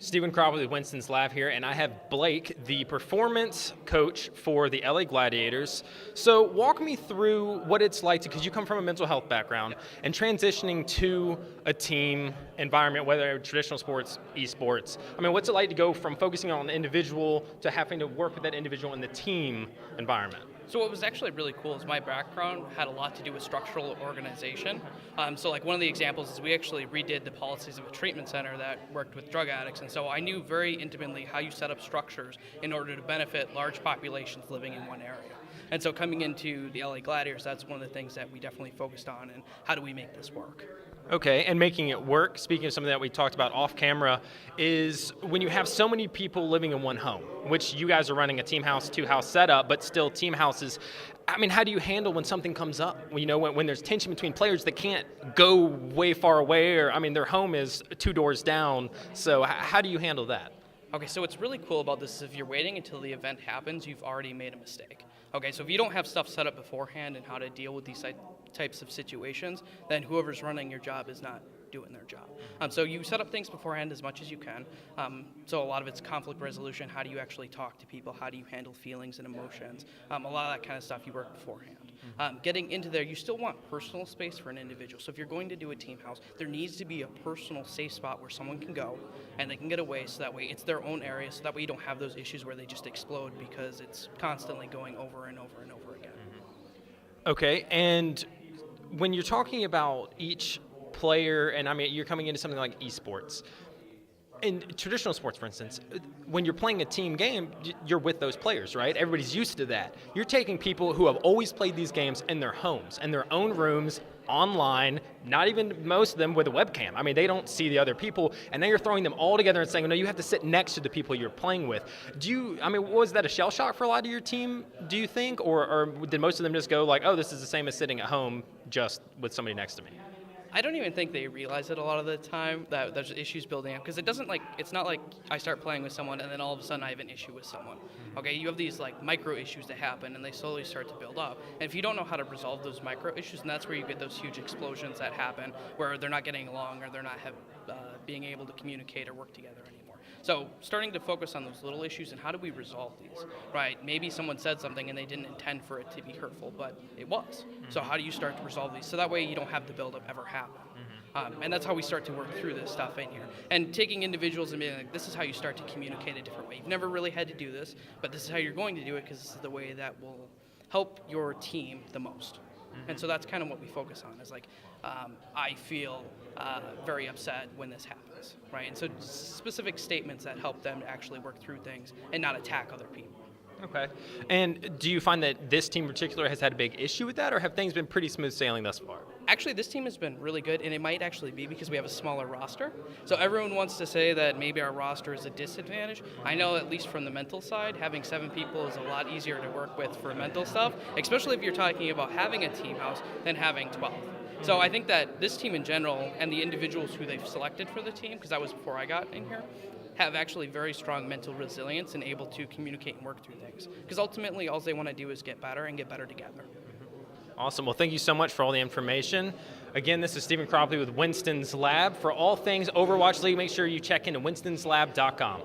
Stephen Cropley with Winston's Lab here, and I have Blake, the performance coach for the LA Gladiators. So walk me through what it's like, because you come from a mental health background, and transitioning to a team environment, whether traditional sports, esports. I mean, what's it like to go from focusing on an individual to having to work with that individual in the team environment? So what was actually really cool is my background had a lot to do with structural organization. So like one of the examples is we actually redid the policies of a treatment center that worked with drug addicts. And so I knew very intimately how you set up structures in order to benefit large populations living in one area. And so coming into the LA Gladiators, that's one of the things that we definitely focused on, and how do we make this work? Okay, and making it work, speaking of something that we talked about off camera, is when you have so many people living in one home, which you guys are running a team house, two house setup, but still team houses. I mean, how do you handle when something comes up? You know, when there's tension between players that can't go way far away, or I mean, their home is 2 doors down. So how do you handle that? Okay, so what's really cool about this is if you're waiting until the event happens, you've already made a mistake. Okay, so if you don't have stuff set up beforehand and how to deal with these types of situations, then whoever's running your job is not doing their job. So you set up things beforehand as much as you can. So a lot of it's conflict resolution. How do you actually talk to people? How do you handle feelings and emotions? A lot of that kind of stuff you work beforehand. Getting into there, you still want personal space for an individual. So if you're going to do a team house, there needs to be a personal safe spot where someone can go and they can get away, so that way it's their own area, so that way you don't have those issues where they just explode because it's constantly going over and over and over again. Okay, and when you're talking about each player, and I mean, you're coming into something like esports. In traditional sports, for instance, when you're playing a team game, you're with those players, right? Everybody's used to that. You're taking people who have always played these games in their homes, in their own rooms, online, not even most of them with a webcam. I mean, they don't see the other people, and now you're throwing them all together and saying, no, you have to sit next to the people you're playing with. Was that a shell shock for a lot of your team, do you think? Or did most of them just go like, oh, this is the same as sitting at home, just with somebody next to me? I don't even think they realize it a lot of the time, that there's issues building up, because it's not like I start playing with someone and then all of a sudden I have an issue with someone. Okay, you have these like micro issues that happen and they slowly start to build up. And if you don't know how to resolve those micro issues, and that's where you get those huge explosions that happen, where they're not getting along or they're not being able to communicate or work together anymore. So starting to focus on those little issues and how do we resolve these, right? Maybe someone said something and they didn't intend for it to be hurtful, but it was. So how do you start to resolve these? So that way you don't have the buildup ever happen. And that's how we start to work through this stuff in here. And taking individuals and being like, this is how you start to communicate a different way. You've never really had to do this, but this is how you're going to do it, because this is the way that will help your team the most. And so that's kind of what we focus on, is like, I feel very upset when this happens, right? And so specific statements that help them to actually work through things and not attack other people. Okay. And do you find that this team in particular has had a big issue with that, or have things been pretty smooth sailing thus far? Actually, this team has been really good, and it might actually be because we have a smaller roster. So everyone wants to say that maybe our roster is a disadvantage. I know, at least from the mental side, having 7 people is a lot easier to work with for mental stuff, especially if you're talking about having a team house than having 12. So I think that this team in general, and the individuals who they've selected for the team, because that was before I got in here, have actually very strong mental resilience and able to communicate and work through things. Because ultimately, all they want to do is get better and get better together. Awesome. Well, thank you so much for all the information. Again, this is Stephen Cropley with Winston's Lab. For all things Overwatch League, make sure you check into winstonslab.com.